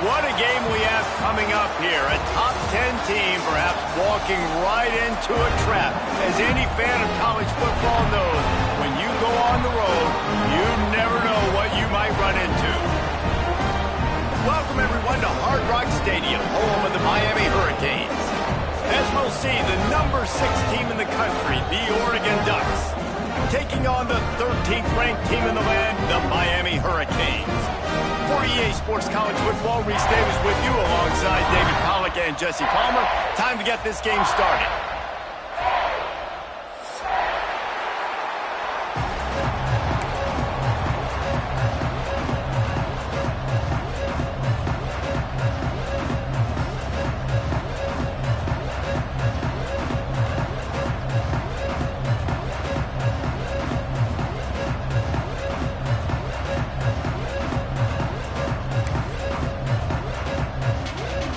What a game we have coming up here. A top 10 team perhaps walking right into a trap. As any fan of college football knows, when you go on the road, you never know what you might run into. Welcome, everyone, to Hard Rock Stadium, home of the Miami Hurricanes. As we'll see, the number 6 team in the country, the Oregon Ducks, taking on the 13th ranked team in the land, the Miami Hurricanes. For EA Sports College Football, Reese Davis with you alongside David Pollack and Jesse Palmer. Time to get this game started.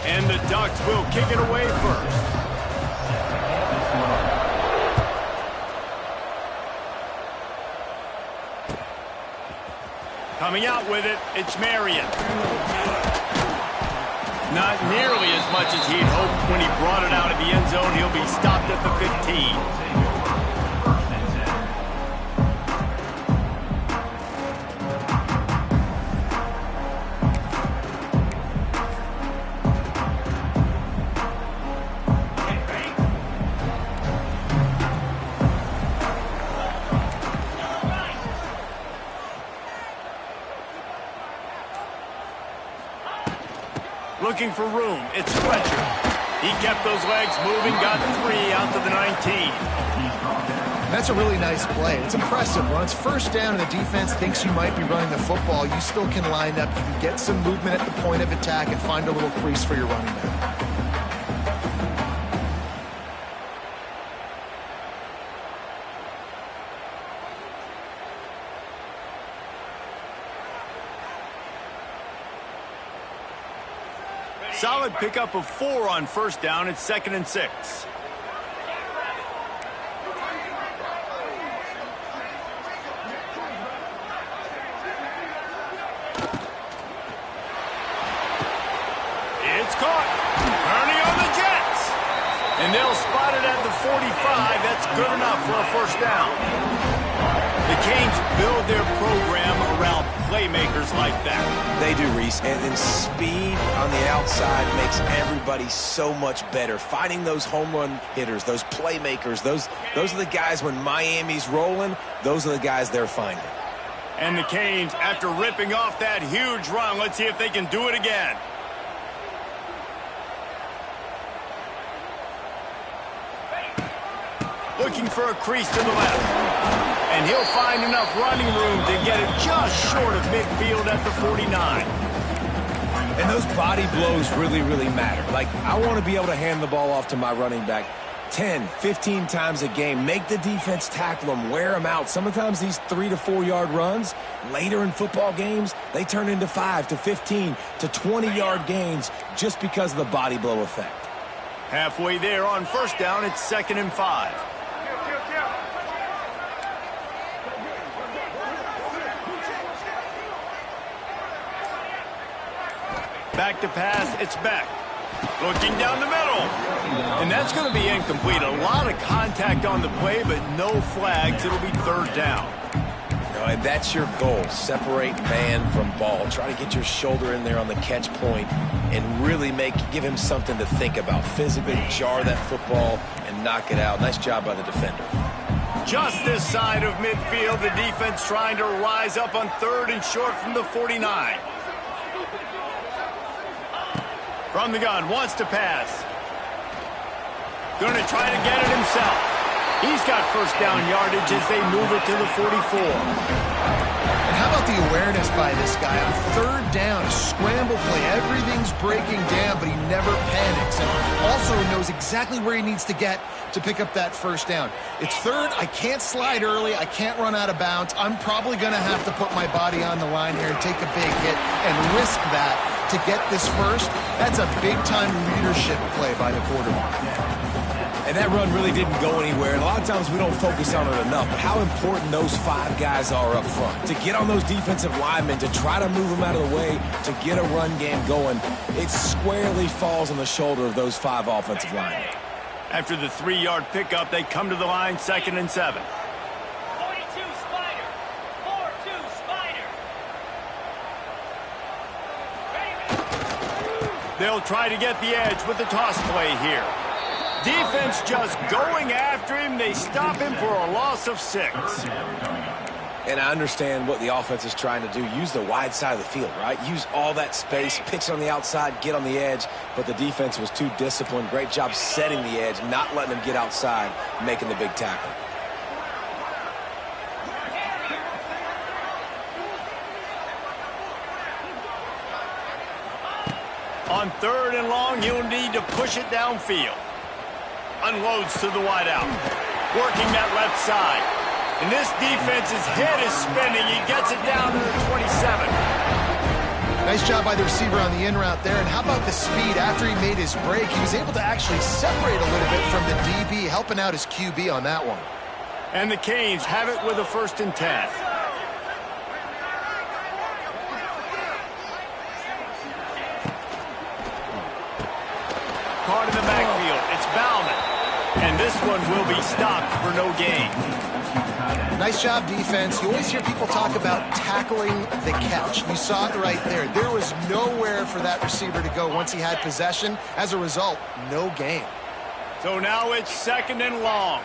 And the Ducks will kick it away first. Coming out with it, it's Marion. Not nearly as much as he'd hoped when he brought it out of the end zone. He'll be stopped at the 15. Looking for room, it's Fletcher. He kept those legs moving, got 3 out to the 19. That's a really nice play. It's impressive. When it's first down and the defense thinks you might be running the football, you still can line up. You can get some movement at the point of attack and find a little crease for your running back. Solid pickup of 4 on first down. It's 2nd and 6. It's caught. Turning on the Jets. And they'll spot it at the 45. That's good enough for a first down. The Canes build their program around playmakers like that. They do, Reese, and speed on the outside makes everybody so much better. Finding those home run hitters, those playmakers, those are the guys when Miami's rolling, those are the guys they're finding. And the Canes, after ripping off that huge run, let's see if they can do it again. Looking for a crease to the left. And he'll find enough running room to get it just short of midfield at the 49. And those body blows really, really matter. Like, I want to be able to hand the ball off to my running back 10, 15 times a game. Make the defense tackle them, wear them out. Sometimes these 3 to 4 yard runs, later in football games, they turn into 5 to 15 to 20 yard gains just because of the body blow effect. Halfway there on first down, it's 2nd and 5. Back to pass, it's Beck. Looking down the middle. And that's going to be incomplete. A lot of contact on the play, but no flags. It'll be 3rd down. And that's your goal. Separate man from ball. Try to get your shoulder in there on the catch point and really give him something to think about. Physically jar that football and knock it out. Nice job by the defender. Just this side of midfield, the defense trying to rise up on 3rd and short from the 49. From the gun, wants to pass. Going to try to get it himself. He's got first down yardage as they move it to the 44. And how about the awareness by this guy? On 3rd down, a scramble play. Everything's breaking down, but he never panics. And also knows exactly where he needs to get to pick up that first down. It's 3rd. I can't slide early. I can't run out of bounds. I'm probably going to have to put my body on the line here and take a big hit and risk that to get this first. That's a big-time leadership play by the quarterback. And that run really didn't go anywhere. And a lot of times we don't focus on it enough. But how important those 5 guys are up front. To get on those defensive linemen, to try to move them out of the way, to get a run game going, it squarely falls on the shoulder of those 5 offensive linemen. After the 3-yard pickup, they come to the line 2nd and 7. 42 Spider. 4-2 Spider. They'll try to get the edge with the toss play here. Defense just going after him. They stop him for a loss of 6. And I understand what the offense is trying to do. Use the wide side of the field, right? Use all that space, pitch on the outside, get on the edge. But the defense was too disciplined. Great job setting the edge, not letting them get outside, making the big tackle. On 3rd and long, he'll need to push it downfield. Unloads to the wideout. Working that left side. And this defense's head is spinning. He gets it down to the 27. Nice job by the receiver on the in route there. And how about the speed? After he made his break, he was able to actually separate a little bit from the DB, helping out his QB on that one. And the Canes have it with a 1st and 10. Card in the backfield. It's Bauman. And this one will be stopped for no gain. Nice job, defense. You always hear people talk about tackling the catch. You saw it right there. There was nowhere for that receiver to go once he had possession. As a result, no gain. So now it's 2nd and long.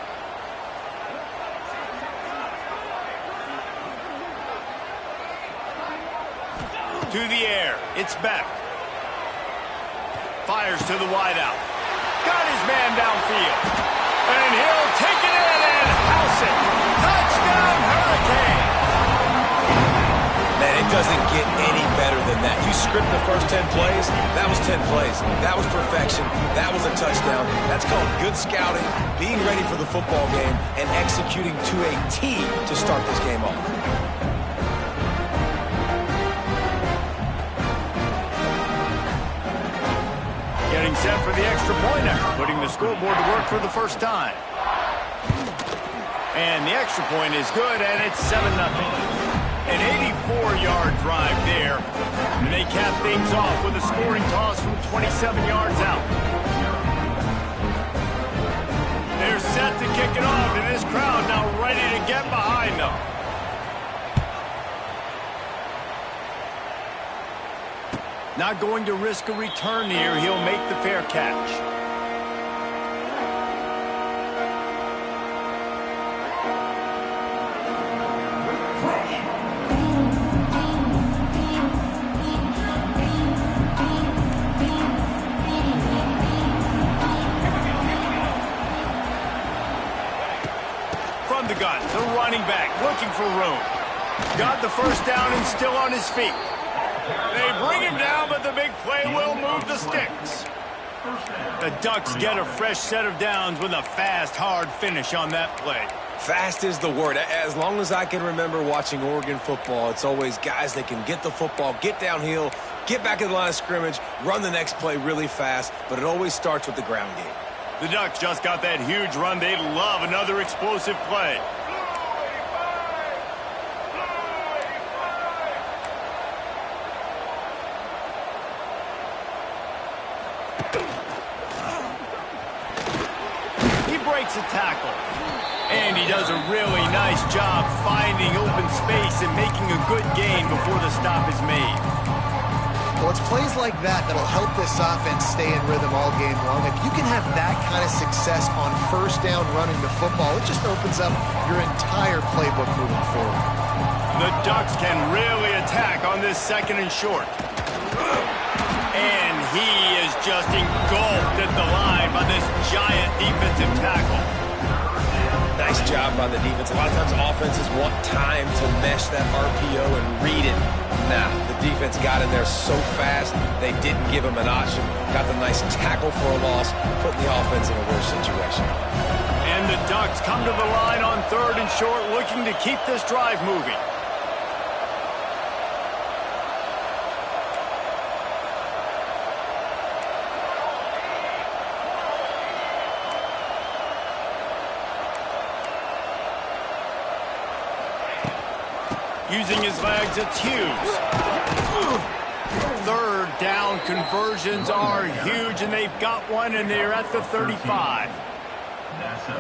To the air. It's Beck. Fires to the wideout. Got his man downfield. And he'll take it in and house it. Touchdown, Hurricane. Man, it doesn't get any better than that. You script the first 10 plays, that was 10 plays. That was perfection. That was a touchdown. That's called good scouting, being ready for the football game, and executing to a T to start this game off. Getting set for the extra point now, putting the scoreboard to work for the first time. And the extra point is good, and it's 7-0. An 84-yard drive there. And they cap things off with a scoring toss from 27 yards out. They're set to kick it off, and this crowd now ready to get behind them. Not going to risk a return here. He'll make the fair catch. From the gun, the running back looking for room. Got the first down and still on his feet. They bring him down, but the big play will move the sticks. The Ducks get a fresh set of downs with a fast, hard finish on that play. Fast is the word. As long as I can remember watching Oregon football, it's always guys that can get the football, get downhill, get back in the line of scrimmage, run the next play really fast, but it always starts with the ground game. The Ducks just got that huge run. They'd love another explosive play. breaks a tackle. And he does a really nice job finding open space and making a good gain before the stop is made. Well, it's plays like that that'll help this offense stay in rhythm all game long. If you can have that kind of success on first down running the football, it just opens up your entire playbook moving forward. The Ducks can really attack on this 2nd and short. And he is just engulfed at the line by this giant defensive tackle. Nice job by the defense. A lot of times offenses want time to mesh that RPO and read it. Nah, the defense got in there so fast, they didn't give him an option. Got the nice tackle for a loss, putting the offense in a worse situation. And the Ducks come to the line on 3rd and short, looking to keep this drive moving. Using his legs, it's Hughes. 3rd down conversions are huge, and they've got one, and they're at the 35.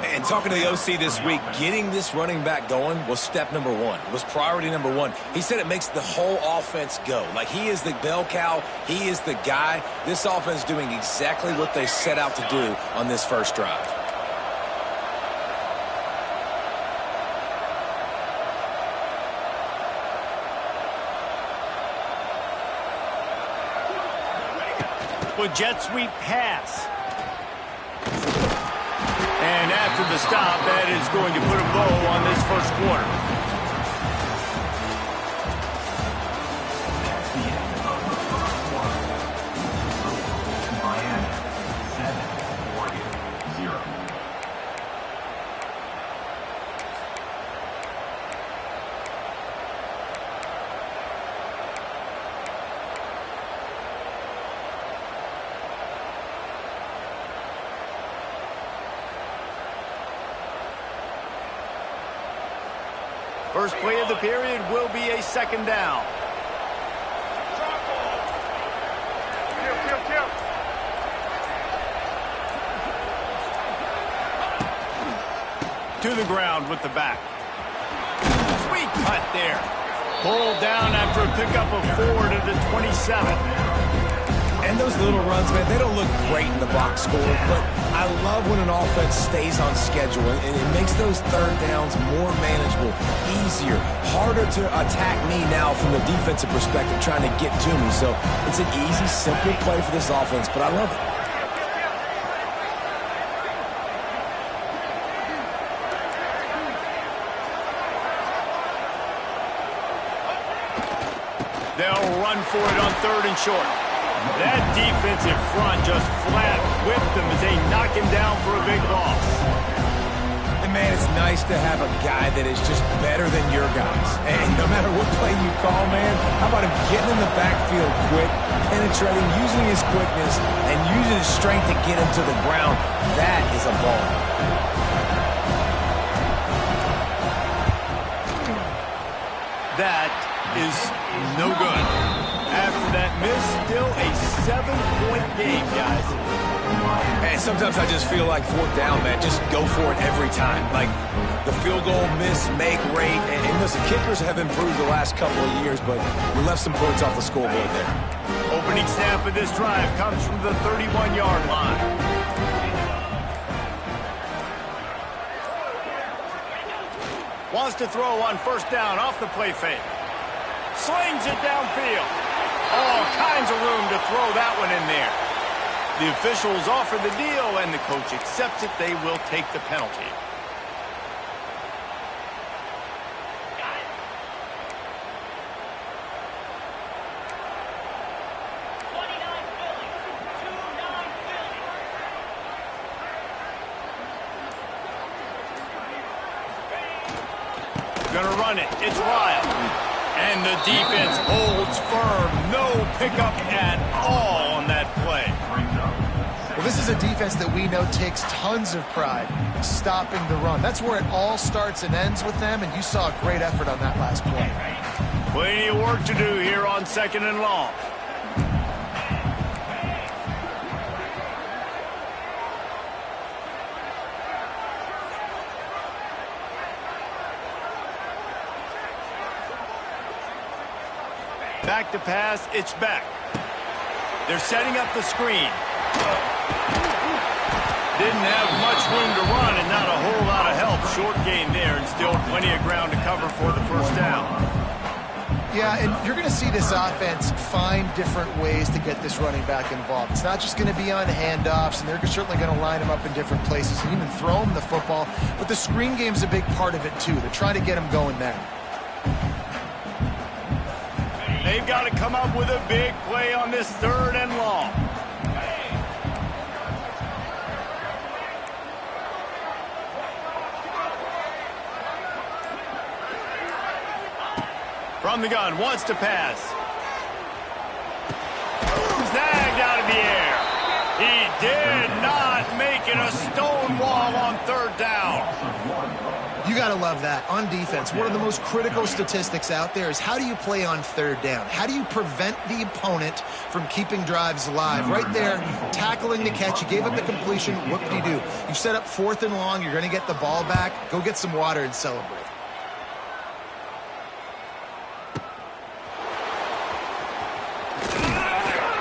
And talking to the OC this week, getting this running back going was step number 1. It was priority number 1. He said it makes the whole offense go. Like, he is the bell cow. He is the guy. This offense doing exactly what they set out to do on this first drive. With jet sweep pass. And after the stop, that is going to put a bow on this first quarter. First play of the period will be a 2nd down. To the ground with the back. Sweet cut there. Pulled down after a pickup of 4 to the 27. And those little runs, man, they don't look great in the box score, but I love when an offense stays on schedule, and it makes those 3rd downs more manageable, easier, harder to attack me now from the defensive perspective trying to get to me. So it's an easy, simple play for this offense, but I love it. They'll run for it on 3rd and short. That defensive front just flat whipped them as they knock him down for a big loss. And man, it's nice to have a guy that is just better than your guys. And no matter what play you call, man, how about him getting in the backfield quick, penetrating, using his quickness, and using his strength to get him to the ground. That is a ball. That is no good. After that miss, still a 7-point game, guys. And sometimes I just feel like 4th down, man. Just go for it every time. Like the field goal miss, make rate. And listen, kickers have improved the last couple of years, but we left some points off the scoreboard there. Opening snap of this drive comes from the 31-yard line. Wants to throw on 1st down off the play fake. Slings it downfield. All kinds of room to throw that one in there. The officials offer the deal, and the coach accepts it. They will take the penalty. Gonna run it. It's Lyle. And the defense holds firm. No pickup at all on that play. Well, this is a defense that we know takes tons of pride stopping the run. That's where it all starts and ends with them, and you saw a great effort on that last play. Plenty of work to do here on 2nd and long. Back to pass, it's Beck. They're setting up the screen. Didn't have much room to run and not a whole lot of help. Short gain there and still plenty of ground to cover for the first down. Yeah, and you're going to see this offense find different ways to get this running back involved. It's not just going to be on handoffs, and they're certainly going to line him up in different places and even throw him the football. But the screen game's a big part of it, too. They're trying to get him going there. They've got to come up with a big play on this 3rd and long. From the gun, wants to pass. Snagged out of the air. He did not make it a stone wall on 3rd down. You got to love that. On defense, one of the most critical statistics out there is how do you play on 3rd down? How do you prevent the opponent from keeping drives alive? Right there, tackling the catch. You gave up the completion. Whoop-de-doo. You set up 4th and long. You're going to get the ball back. Go get some water and celebrate.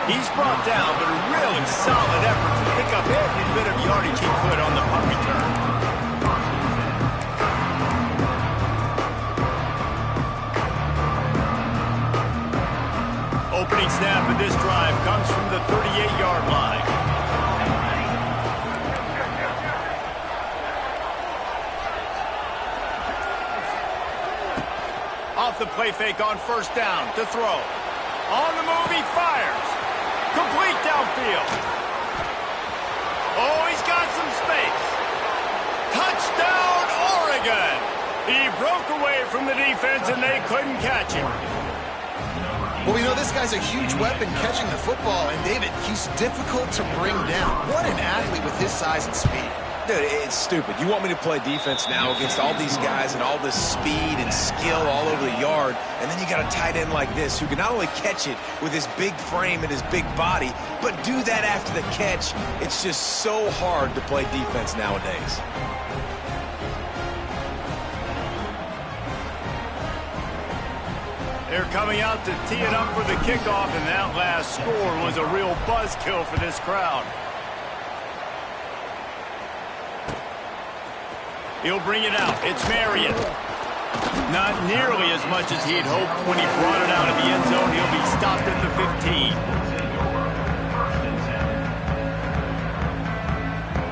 He's brought down, but a really solid effort to pick up every bit of yardage he could on the punt return. Opening snap of this drive comes from the 38-yard line. Off the play fake on 1st down to throw. On the move, he fires. Complete downfield. Oh, he's got some space. Touchdown, Oregon. He broke away from the defense, and they couldn't catch him. Well, we know this guy's a huge weapon catching the football, and David, he's difficult to bring down. What an athlete with his size and speed. Dude, it's stupid. You want me to play defense now against all these guys and all this speed and skill all over the yard, and then you got a tight end like this who can not only catch it with his big frame and his big body, but do that after the catch. It's just so hard to play defense nowadays. They're coming out to tee it up for the kickoff, and that last score was a real buzzkill for this crowd. He'll bring it out. It's Marion. Not nearly as much as he'd hoped when he brought it out of the end zone. He'll be stopped at the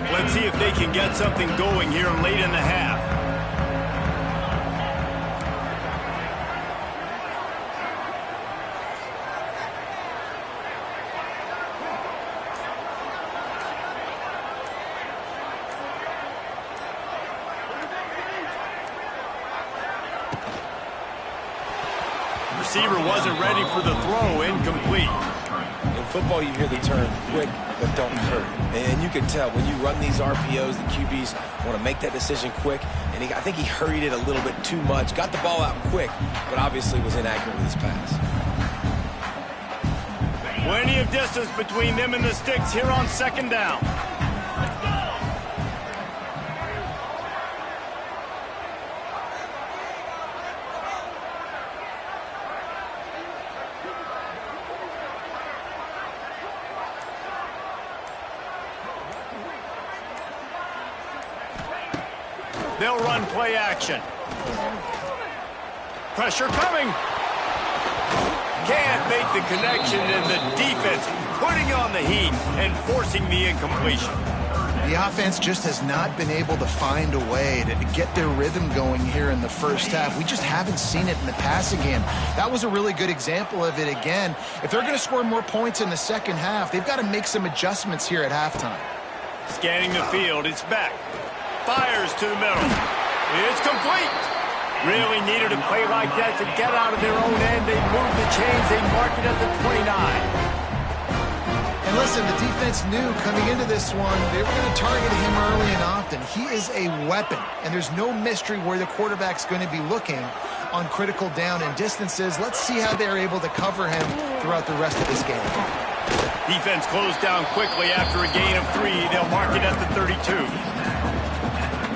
15. Let's see if they can get something going here late in the half. Receiver wasn't ready for the throw, incomplete. In football, you hear the term quick, but don't hurry. And you can tell when you run these RPOs, the QBs want to make that decision quick. And I think he hurried it a little bit too much. Got the ball out quick, but obviously was inaccurate with his pass. Plenty of distance between them and the sticks here on 2nd down. They'll run play action. Pressure coming. Can't make the connection, and the defense putting on the heat and forcing the incompletion. The offense just has not been able to find a way to get their rhythm going here in the first half. We just haven't seen it in the passing game. That was a really good example of it again. If they're going to score more points in the second half, they've got to make some adjustments here at halftime. Scanning the field, it's back. Fires to the middle. It's complete. Really needed a play like that to get out of their own end. They move the chains. They mark it at the 29. And listen, the defense knew coming into this one, they were going to target him early and often. He is a weapon, and there's no mystery where the quarterback's going to be looking on critical down and distances. Let's see how they're able to cover him throughout the rest of this game. Defense closed down quickly after a gain of 3. They'll mark it at the 32.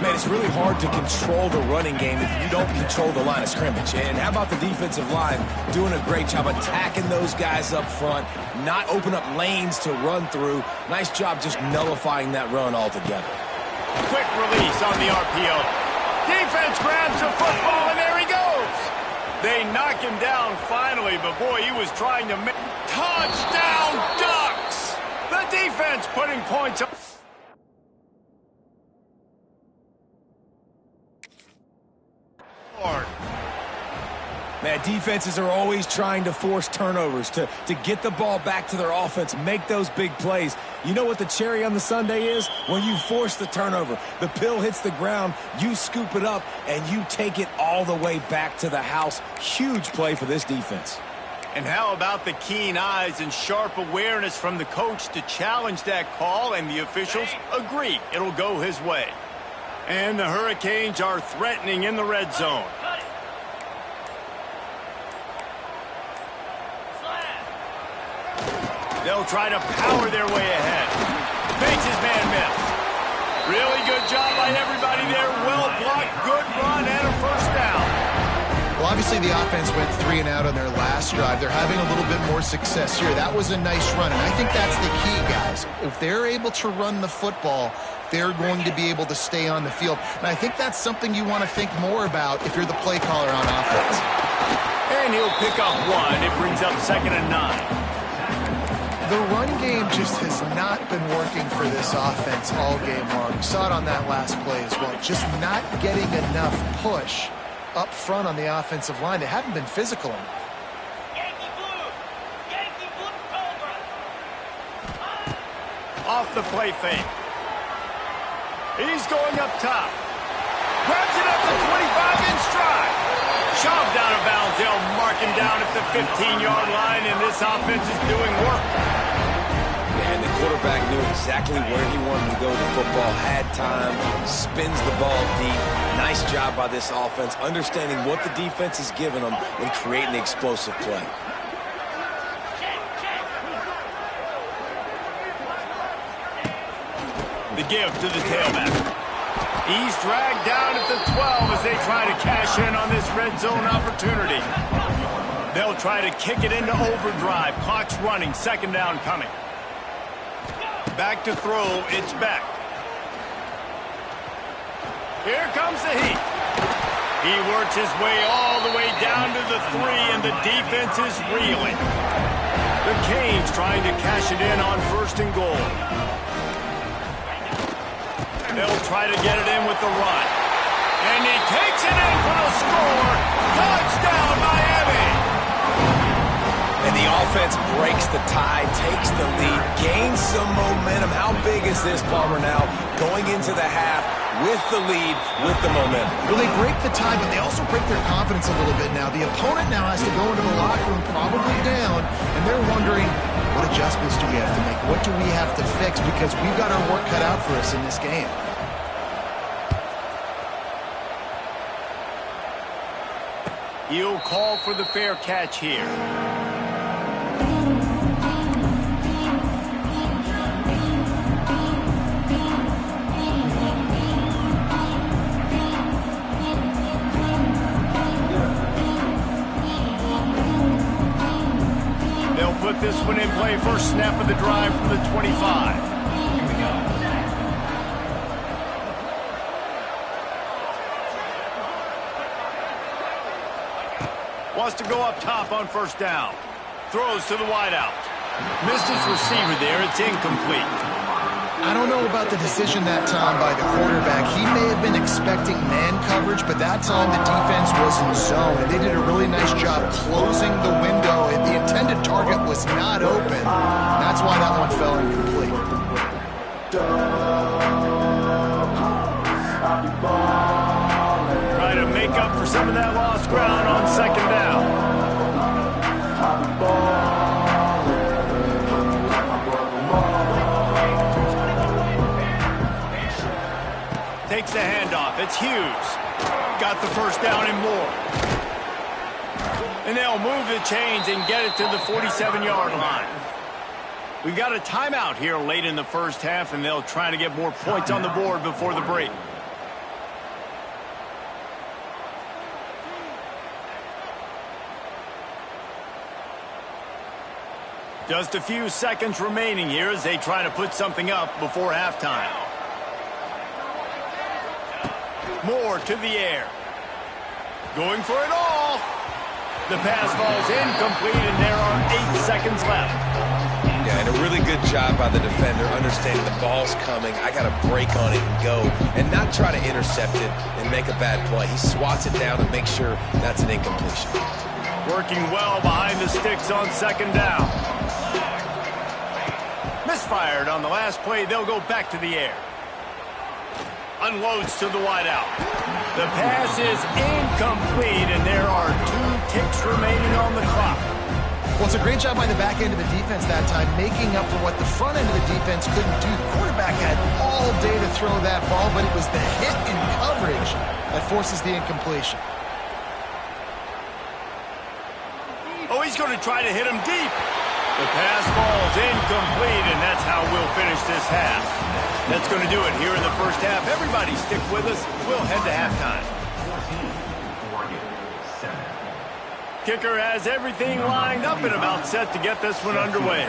Man, it's really hard to control the running game if you don't control the line of scrimmage. And how about the defensive line doing a great job attacking those guys up front, not open up lanes to run through. Nice job just nullifying that run altogether. Quick release on the RPO. Defense grabs the football, and there he goes. They knock him down finally, but boy, he was trying to make... Touchdown, Ducks! The defense putting points up. Man, defenses are always trying to force turnovers, to get the ball back to their offense, make those big plays. You know what the cherry on the sundae is? When you force the turnover, the pill hits the ground, you scoop it up, and you take it all the way back to the house. Huge play for this defense. And how about the keen eyes and sharp awareness from the coach to challenge that call, and the officials agree it'll go his way. And the Hurricanes are threatening in the red zone. They'll try to power their way ahead. Makes his man miss. Really good job by everybody there. Well blocked, good run, and a first down. Well, obviously the offense went 3 and out on their last drive. They're having a little bit more success here. That was a nice run, and I think that's the key, guys. If they're able to run the football, they're going to be able to stay on the field. And I think that's something you want to think more about if you're the play caller on offense. And he'll pick up 1. It brings up 2nd and 9. The run game just has not been working for this offense all game long. We saw it on that last play as well. Just not getting enough push up front on the offensive line. They haven't been physical enough. Yankee Blue Cobra. Off the play fake. He's going up top. Grabs it up the 25 in stride. Shoved out of bounds. They'll mark him down at the 15-yard line, and this offense is doing work. And the quarterback knew exactly where he wanted to go with the football, had time, spins the ball deep. Nice job by this offense, understanding what the defense is giving them and creating the explosive play. The give to the tailback. He's dragged down at the 12 as they try to cash in on this red zone opportunity. They'll try to kick it into overdrive. Clock's running, 2nd down coming. Back to throw, it's Beck. Here comes the heat. He works his way all the way down to the 3, and the defense is reeling. The Canes trying to cash it in on 1st and goal. They'll try to get it in with the run. And he takes it in for the score. Touchdown, Miami! And the offense breaks the tie, takes the lead, gains some momentum. How big is this, Palmer, now? Going into the half with the lead, with the momentum. Well, they break the tie, but they also break their confidence a little bit now. The opponent now has to go into the locker room probably down, and they're wondering, what adjustments do we have to make? What do we have to fix? Because we've got our work cut out for us in this game. He'll call for the fair catch here. They'll put this one in play. First snap of the drive from the 25. Wants to go up top on 1st down. Throws to the wideout. Missed his receiver there. It's incomplete. I don't know about the decision that time by the quarterback. He may have been expecting man coverage, but that time the defense was in zone, and they did a really nice job closing the window, and the intended target was not open. That's why that one fell incomplete. Try to make up for some of that lost ground on 2nd down. Takes the handoff. It's Hughes. Got the 1st down and more. And they'll move the chains and get it to the 47-yard line. We've got a timeout here late in the 1st half, and they'll try to get more points on the board before the break. Just a few seconds remaining here as they try to put something up before halftime. Moore to the air. Going for it all. The pass falls incomplete, and there are 8 seconds left. Yeah, and a really good job by the defender, understanding the ball's coming. I got to break on it and go, and not try to intercept it and make a bad play. He swats it down and makes sure that's an incompletion. Working well behind the sticks on second down. Misfired on the last play. They'll go back to the air. Unloads to the wideout. The pass is incomplete, and there are 2 ticks remaining on the clock. Well, it's a great job by the back end of the defense that time, making up for what the front end of the defense couldn't do. The quarterback had all day to throw that ball, but it was the hit in coverage that forces the incompletion. Oh, he's going to try to hit him deep. The pass falls incomplete, and that's how we'll finish this half. That's going to do it here in the first half. Everybody stick with us. We'll head to halftime. Kicker has everything lined up and about set to get this one underway.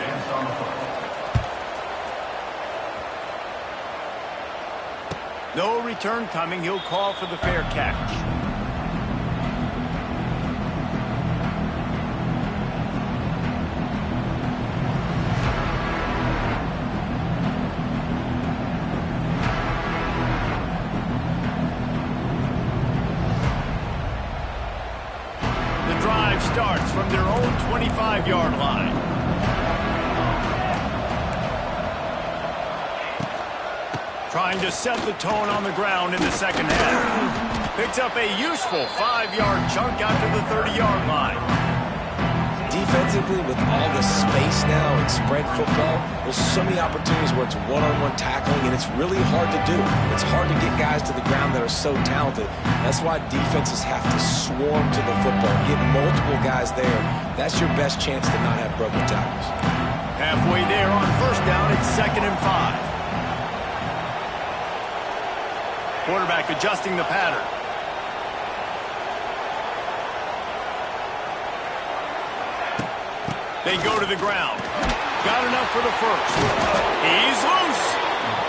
No return coming. He'll call for the fair catch. Starts from their own 25-yard line. Trying to set the tone on the ground in the second half. Picks up a useful 5-yard chunk out to the 30-yard line. Defensively, with all the space now and spread football, there's so many opportunities where it's one-on-one tackling, and it's really hard to do. It's hard to get guys to the ground that are so talented. That's why defenses have to swarm to the football, get multiple guys there. That's your best chance to not have broken tackles. Halfway there on first down, it's 2nd and 5. Quarterback adjusting the pattern. They go to the ground. Got enough for the first. He's loose.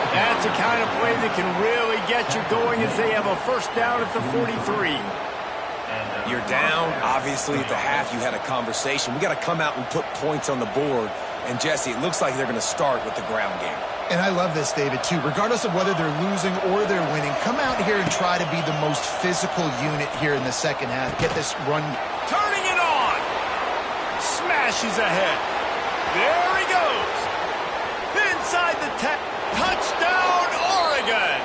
That's the kind of play that can really get you going as they have a first down at the 43. You're down. Obviously, at the half, you had a conversation. We got to come out and put points on the board. And, Jesse, it looks like they're going to start with the ground game. And I love this, David, too. Regardless of whether they're losing or they're winning, come out here and try to be the most physical unit here in the second half. Get this run. Turning it on. Smashes ahead. There he goes. Inside the touchdown, Oregon.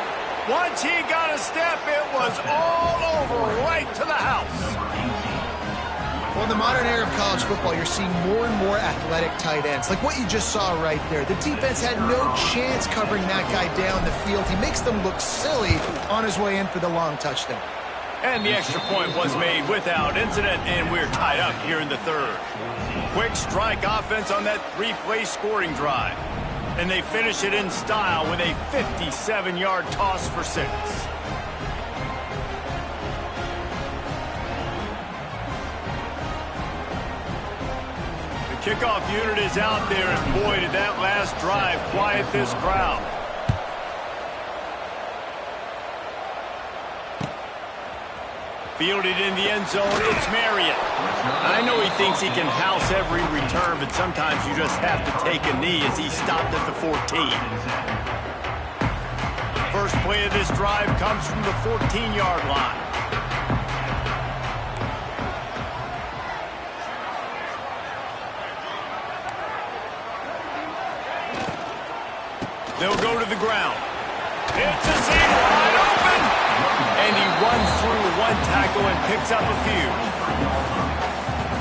Once he got a step, it was all over, right to the house. Well, in the modern era of college football, you're seeing more and more athletic tight ends, like what you just saw right there. The defense had no chance covering that guy down the field. He makes them look silly on his way in for the long touchdown. And the extra point was made without incident, and we're tied up here in the third. Quick strike offense on that 3-play scoring drive. And they finish it in style with a 57-yard toss for 6. The kickoff unit is out there, and boy, did that last drive quiet this crowd. Fielded in the end zone, it's Marriott. I know he thinks he can house every return, but sometimes you just have to take a knee as he stopped at the 14. First play of this drive comes from the 14-yard line. They'll go to the ground. It's a seam wide open. And he runs through one tackle and picks up a few.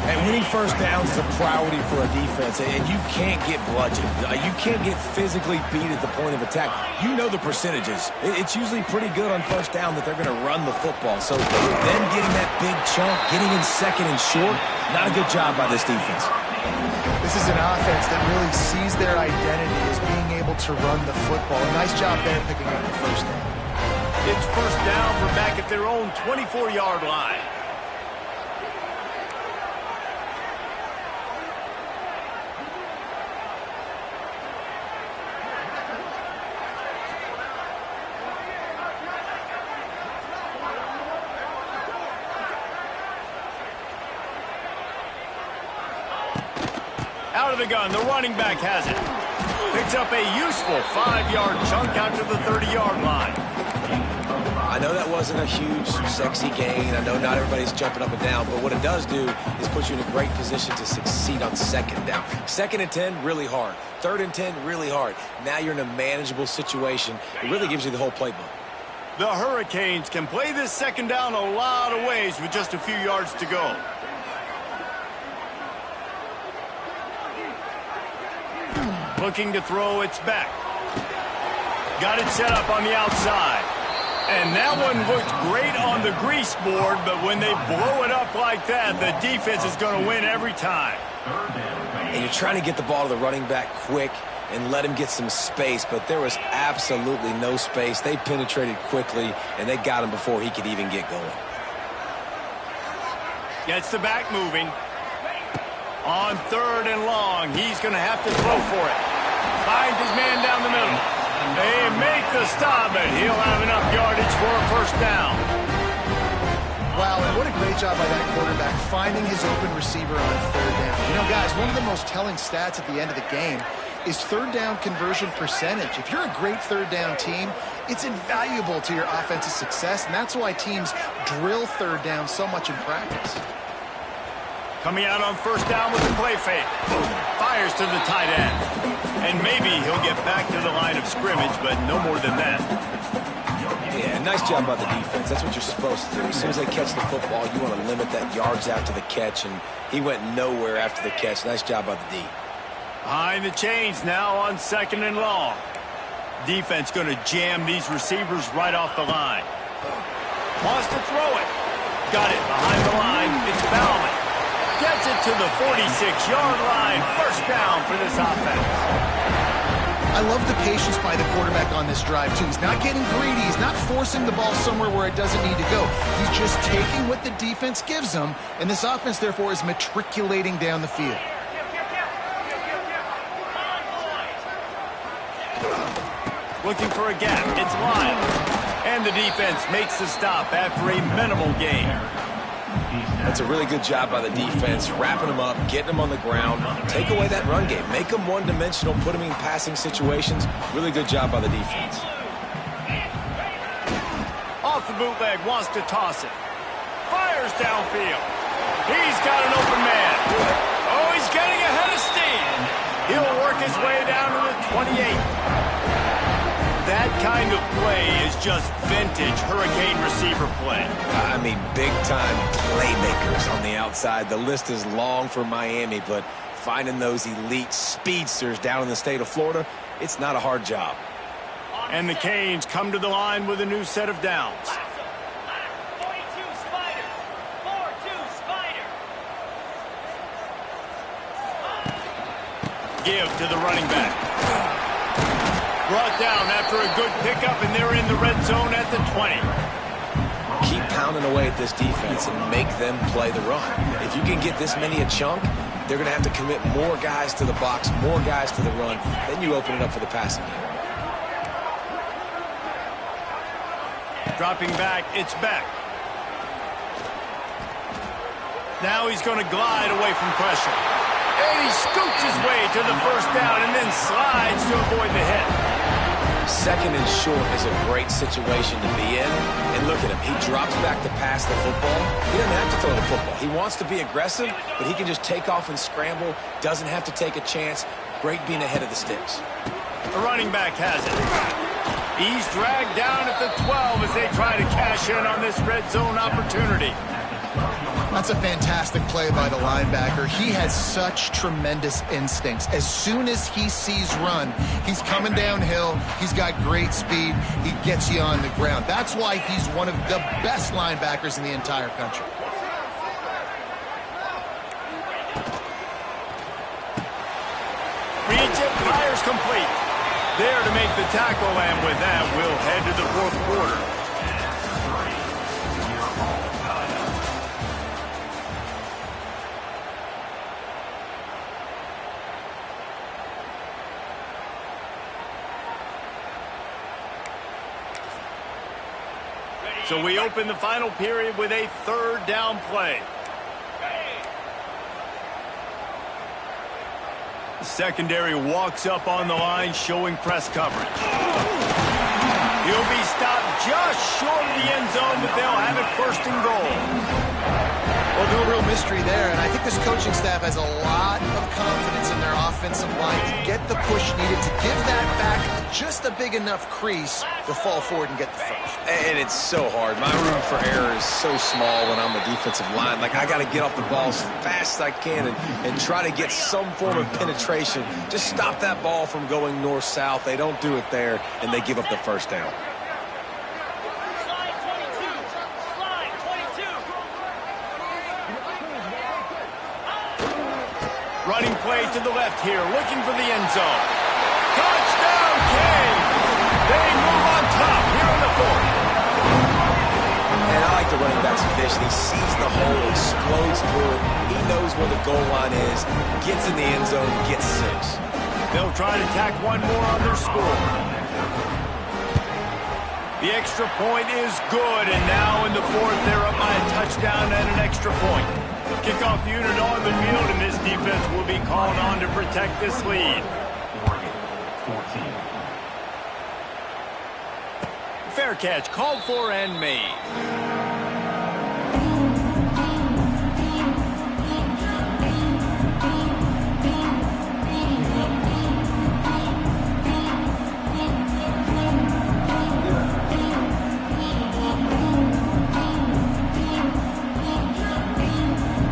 And winning first downs is a priority for a defense, and you can't get bludgeoned. You can't get physically beat at the point of attack. You know the percentages. It's usually pretty good on first down that they're going to run the football. So them getting that big chunk, getting in second and short, not a good job by this defense. This is an offense that really sees their identity as being able to run the football. A nice job there picking up the first down. It's first down from back at their own 24-yard line. Out of the gun, the running back has it. Picks up a useful 5-yard chunk out to the 30-yard line. I know that wasn't a huge, sexy gain. I know not everybody's jumping up and down, but what it does do is put you in a great position to succeed on second down. 2nd and 10, really hard. 3rd and 10, really hard. Now you're in a manageable situation. It really gives you the whole playbook. The Hurricanes can play this second down a lot of ways with just a few yards to go. Looking to throw, it's back. Got it set up on the outside. And that one looked great on the grease board, but when they blow it up like that, the defense is going to win every time. And you're trying to get the ball to the running back quick and let him get some space, but there was absolutely no space. They penetrated quickly, and they got him before he could even get going. Gets the back moving. On 3rd and long, he's going to have to throw for it. Finds his man down the middle. They make the stop, but he'll have enough yardage for a first down. Wow, and what a great job by that quarterback finding his open receiver on 3rd down. You know, guys, one of the most telling stats at the end of the game is 3rd down conversion percentage. If you're a great 3rd down team, it's invaluable to your offensive success, and that's why teams drill 3rd down so much in practice. Coming out on first down with the play fake. Fires to the tight end. And maybe he'll get back to the line of scrimmage, but no more than that. Yeah, nice job by the defense. That's what you're supposed to do. As soon as they catch the football, you want to limit that yards after the catch, and he went nowhere after the catch. Nice job by the D. Behind the chains now on 2nd and long. Defense going to jam these receivers right off the line. Wants to throw it. Got it behind the line. It's Bauman. Gets it to the 46-yard line. First down for this offense. I love the patience by the quarterback on this drive, too. He's not getting greedy. He's not forcing the ball somewhere where it doesn't need to go. He's just taking what the defense gives him, and this offense, therefore, is matriculating down the field. Looking for a gap. It's Lyles. And the defense makes the stop after a minimal gain. That's a really good job by the defense, wrapping them up, getting them on the ground. Take away that run game. Make them one-dimensional, put them in passing situations. Really good job by the defense. Off the bootleg, wants to toss it. Fires downfield. He's got an open man. Oh, he's getting ahead of steam. He'll work his way down to the 28. That kind of play is just vintage Hurricane receiver play. I mean, big-time playmakers on the outside. The list is long for Miami, but finding those elite speedsters down in the state of Florida, it's not a hard job. And the Canes come to the line with a new set of downs. 42 Spider. 4-2 Spider. Give to the running back. Brought down after a good pickup, and they're in the red zone at the 20. Keep pounding away at this defense and make them play the run. If you can get this many a chunk, they're going to have to commit more guys to the box, more guys to the run. Then you open it up for the passing game. Dropping back, it's back. Now he's going to glide away from pressure. And he scoots his way to the first down and then slides to avoid the hit. 2nd and short is a great situation to be in. And look at him. He drops back to pass the football. He doesn't have to throw the football. He wants to be aggressive, but he can just take off and scramble. Doesn't have to take a chance. Great being ahead of the sticks. The running back has it. He's dragged down at the 12 as they try to cash in on this red zone opportunity. That's a fantastic play by the linebacker. He has such tremendous instincts. As soon as he sees run, he's coming downhill. He's got great speed. He gets you on the ground. That's why he's one of the best linebackers in the entire country. Reads it, fires complete. There to make the tackle, and with that, we'll head to the fourth quarter. So we open the final period with a 3rd down play. Secondary walks up on the line, showing press coverage. He'll be stopped just short of the end zone, but they'll have it first and goal. Well, no real mystery there, and I think this coaching staff has a lot of confidence in their offensive line to get the push needed to give that back just a big enough crease to fall forward and get the first. And it's so hard. My room for error is so small when I'm the defensive line. Like, I got to get off the ball as fast as I can and try to get some form of penetration. Just stop that ball from going north-south. They don't do it there, and they give up the first down. Running play to the left here, looking for the end zone. Touchdown, Kane! They move on top here in the fourth. And I like the running back's vision. He sees the hole, explodes through it. He knows where the goal line is, gets in the end zone, gets 6. They'll try to tack one more on their score. The extra point is good, and now in the fourth, they're up by a touchdown and an extra point. Kickoff unit on the field, and this defense will be called on to protect this lead. Fair catch, called for and made.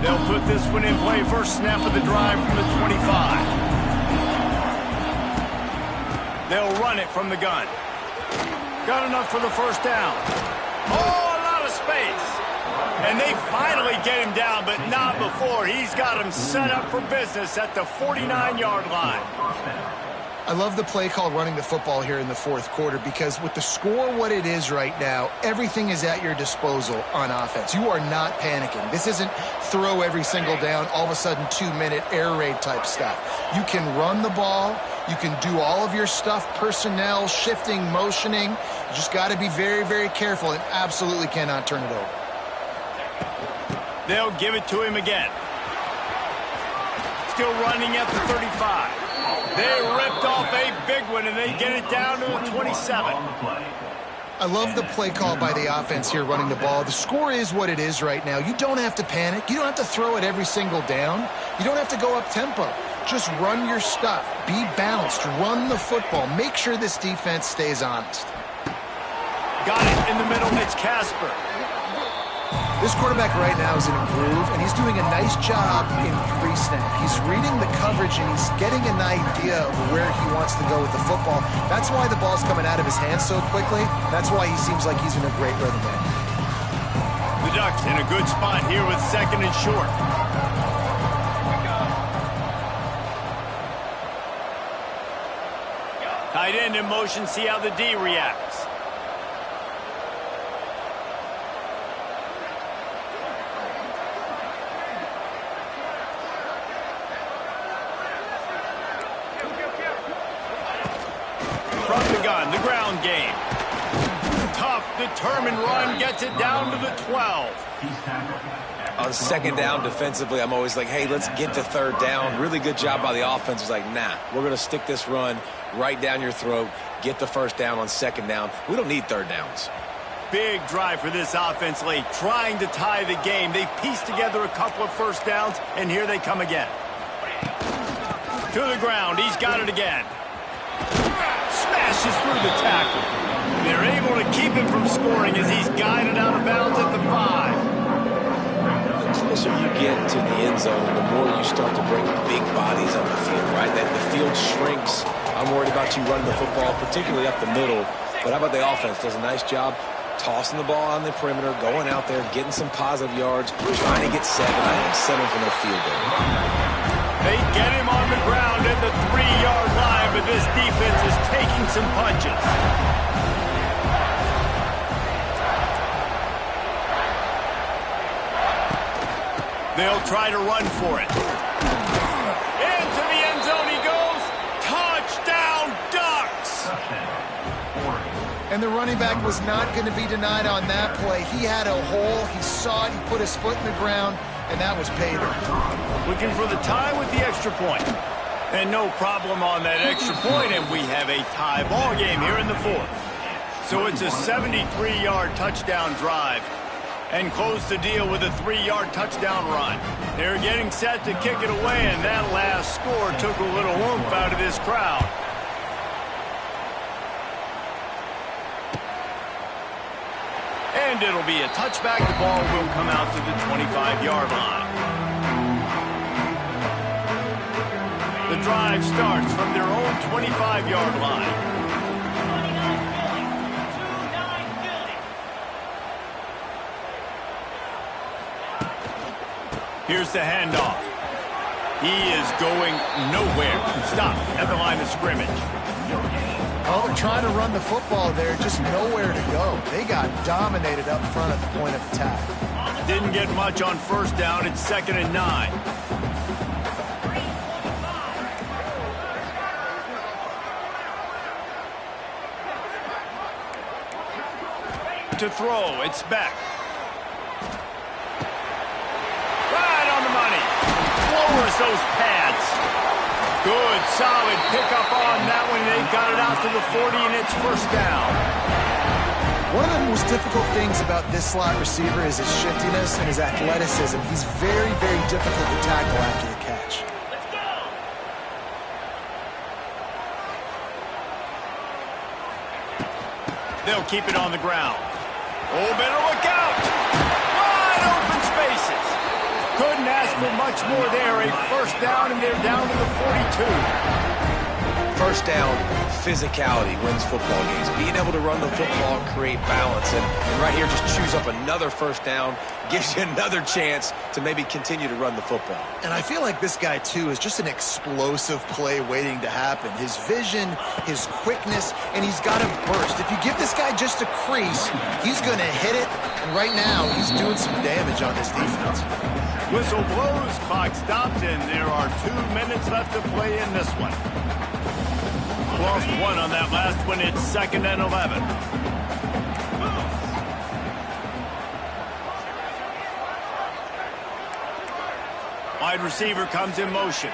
They'll put this one in play. First snap of the drive from the 25. They'll run it from the gun. Got enough for the first down. Oh, a lot of space. And they finally get him down, but not before. He's got him set up for business at the 49-yard line. I love the play call running the football here in the fourth quarter because with the score what it is right now, everything is at your disposal on offense. You are not panicking. This isn't throw every single down, all of a sudden 2-minute air raid type stuff. You can run the ball. You can do all of your stuff, personnel, shifting, motioning. You just got to be very, very careful and absolutely cannot turn it over. They'll give it to him again. Still running at the 35. They ripped off a big one, and they get it down to the 27. I love the play call by the offense here running the ball. The score is what it is right now. You don't have to panic. You don't have to throw it every single down. You don't have to go up tempo. Just run your stuff. Be balanced. Run the football. Make sure this defense stays honest. Got it in the middle. It's Casper. This quarterback right now is in a groove, and he's doing a nice job in pre-snap. He's reading the coverage, and he's getting an idea of where he wants to go with the football. That's why the ball's coming out of his hands so quickly. That's why he seems like he's in a great rhythm there. The Ducks in a good spot here with second and short. Tight end in motion, see how the D reacts. The ground game. Tough, determined run gets it down to the 12. On second down defensively, I'm always like, hey, let's get to third down. Really good job by the offense. It's like, nah, we're going to stick this run right down your throat, get the first down on second down. We don't need third downs. Big drive for this offense late, trying to tie the game. They pieced together a couple of first downs, and here they come again. To the ground, he's got it again. Smashes through the tackle. They're able to keep him from scoring as he's guided out of bounds at the 5. The closer you get to the end zone, the more you start to bring big bodies on the field, right? That the field shrinks. I'm worried about you running the football, particularly up the middle. But how about the offense? Does a nice job tossing the ball on the perimeter, going out there, getting some positive yards, trying to get 7. I think 7 for no field goal. They get him on the ground at the 3-yard line, but this defense is taking some punches. They'll try to run for it. Into the end zone he goes. Touchdown, Ducks! And the running back was not going to be denied on that play. He had a hole. He saw it. He put his foot in the ground. And that was pay dirt. Looking for the tie with the extra point. And no problem on that extra point, and we have a tie ball game here in the fourth. So it's a 73-yard touchdown drive, and close the deal with a 3-yard touchdown run. They're getting set to kick it away, and that last score took a little oomph out of this crowd. And it'll be a touchback. The ball will come out to the 25-yard line. The drive starts from their own 25-yard line. 29 Philly. Here's the handoff. He is going nowhere. Stop at the line of scrimmage. Oh, they're trying to run the football there, just nowhere to go. They got dominated up front at the point of attack. Didn't get much on first down. It's 2nd and 9. To throw, it's Beck. Right on the money. Lowers those pads. Good, solid pickup on that one. They got it out to the 40, and it's first down. One of the most difficult things about this slot receiver is his shiftiness and his athleticism. He's very, very difficult to tackle after the catch. Let's go. They'll keep it on the ground. Oh, better look out. Wide open spaces. Couldn't ask for much more there. A first down, and they're down to the 42. First down, physicality wins football games. Being able to run the football and create balance. And right here, just choose up another first down. Gives you another chance to maybe continue to run the football. And I feel like this guy, too, is just an explosive play waiting to happen. His vision, his quickness, and he's got a burst. If you give this guy just a crease, he's going to hit it. And right now, he's doing some damage on this defense. Whistle blows, clock stops, and there are 2 minutes left to play in this one. Lost one on that last one. It's 2nd and 11. Wide receiver comes in motion.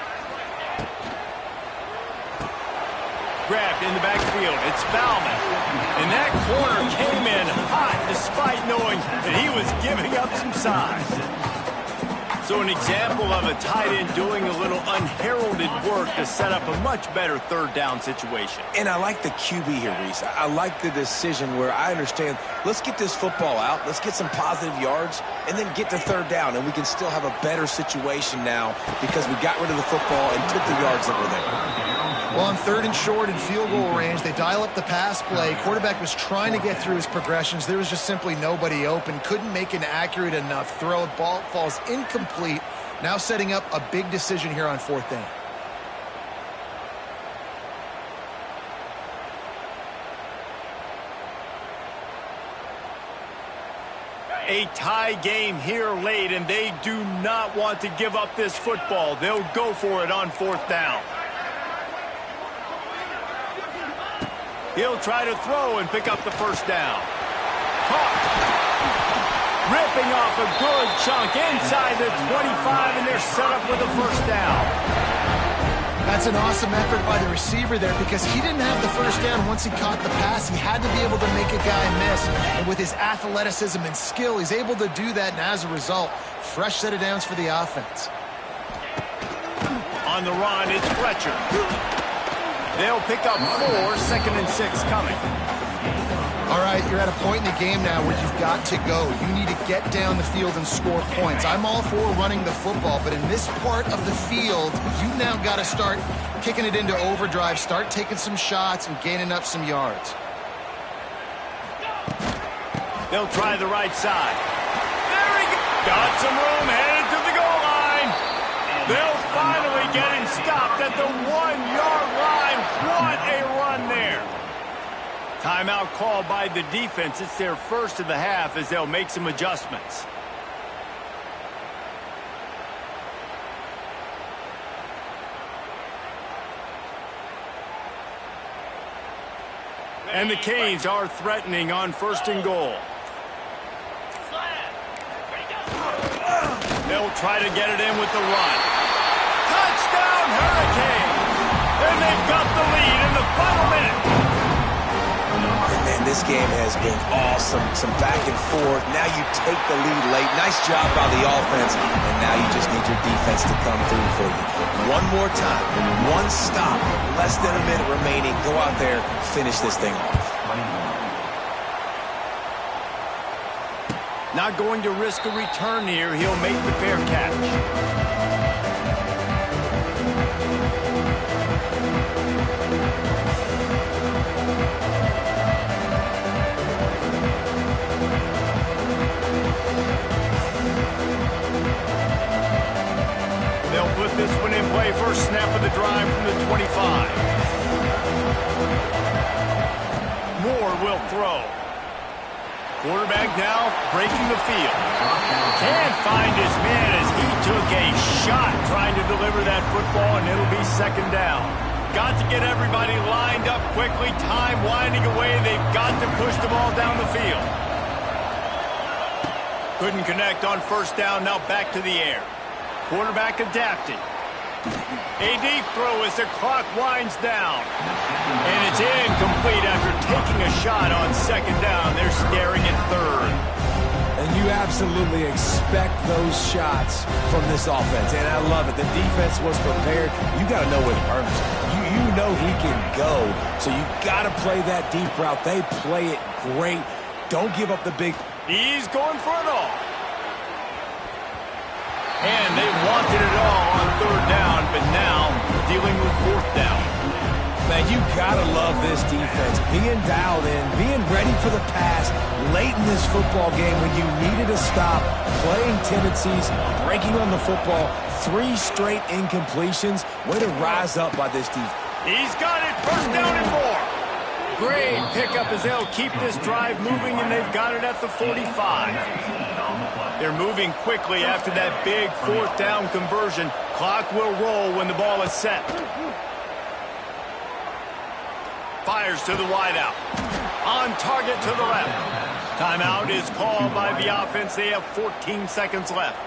Grabbed in the backfield. It's Bauman. And that corner came in hot despite knowing that he was giving up some size. So an example of a tight end doing a little unheralded work to set up a much better third down situation. And I like the QB here, Reese. I like the decision where I understand, let's get this football out, let's get some positive yards, and then get to third down, and we can still have a better situation now because we got rid of the football and took the yards that were there. Well, on 3rd and short in field goal range, they dial up the pass play. Quarterback was trying to get through his progressions. There was just simply nobody open. Couldn't make an accurate enough throw. Ball falls incomplete. Now setting up a big decision here on 4th down. A tie game here late, and they do not want to give up this football. They'll go for it on 4th down. He'll try to throw and pick up the first down. Caught. Ripping off a good chunk inside the 25, and they're set up with a first down. That's an awesome effort by the receiver there because he didn't have the first down once he caught the pass. He had to be able to make a guy miss. And with his athleticism and skill, he's able to do that. And as a result, fresh set of downs for the offense. On the run, it's Fletcher. They'll pick up 4, 2nd and 6 coming. All right, you're at a point in the game now where you've got to go. You need to get down the field and score points. I'm all for running the football, but in this part of the field, you've now got to start kicking it into overdrive, start taking some shots and gaining up some yards. They'll try the right side. There he goes. Got some room, headed to the goal line. They'll finally get him stopped at the 1-yard line. What a run there. Timeout called by the defense. It's their first of the half as they'll make some adjustments. And the Canes are threatening on 1st and goal. They'll try to get it in with the run. Touchdown, Hurricanes! And they've got the lead in the final minute. And man, this game has been awesome. Some back and forth. Now you take the lead late. Nice job by the offense. And now you just need your defense to come through for you. One more time. One stop. Less than a minute remaining. Go out there, finish this thing off. Not going to risk a return here. He'll make the fair catch. They'll put this one in play. First snap of the drive from the 25. Moore will throw. Quarterback now breaking the field. Can't find his man as he took a shot trying to deliver that football, and it'll be second down. Got to get everybody lined up quickly. Time winding away. They've got to push the ball down the field. Couldn't connect on first down. Now back to the air. Quarterback adapting. A deep throw as the clock winds down. And it's incomplete after taking a shot on second down. They're staring at third. And you absolutely expect those shots from this offense. And I love it. The defense was prepared. You got to know where the burners are. You know he can go. So you got to play that deep route. They play it great. Don't give up the big. He's going for it all. And they wanted it all on third down, but now dealing with fourth down. Man, you gotta love this defense. Being dialed in, being ready for the pass late in this football game when you needed a stop, playing tendencies, breaking on the football, 3 straight incompletions. Way to rise up by this defense. He's got it, first down and more. Great pickup as they'll keep this drive moving, and they've got it at the 45. They're moving quickly after that big fourth down conversion. Clock will roll when the ball is set. Fires to the wideout. On target to the left. Timeout is called by the offense. They have 14 seconds left.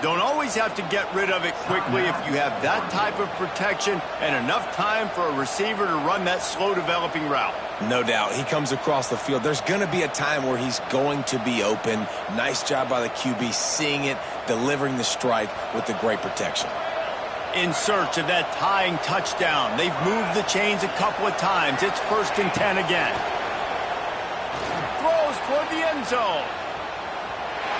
Don't always have to get rid of it quickly if you have that type of protection and enough time for a receiver to run that slow-developing route. No doubt. He comes across the field. There's going to be a time where he's going to be open. Nice job by the QB seeing it, delivering the strike with the great protection. In search of that tying touchdown. They've moved the chains a couple of times. It's 1st and 10 again. Throws toward the end zone.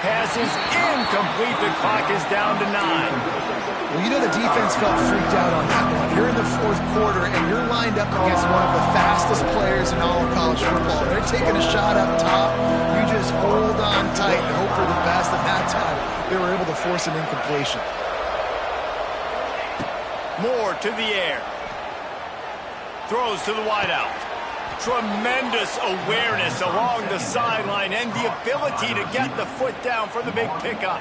Pass is incomplete. The clock is down to 9. Well, you know the defense felt freaked out on that one. You're in the fourth quarter, and you're lined up against one of the fastest players in all of college football. They're taking a shot up top. You just hold on tight and hope for the best. And that time, they were able to force an incompletion. Moore to the air. Throws to the wideout. Tremendous awareness along the sideline and the ability to get the foot down for the big pickup.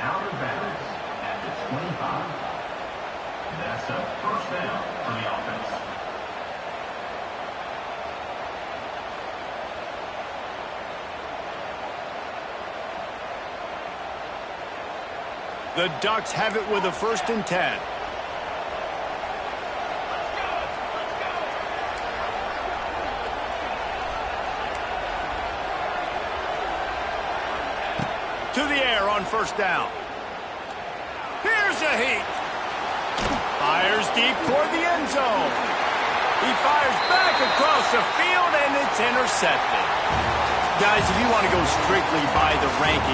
That's a first down for the offense. The Ducks have it with a 1st and 10. To the air on first down. Here's a heat. Fires deep toward the end zone. He fires back across the field, and it's intercepted. Guys, if you want to go strictly by the ranking,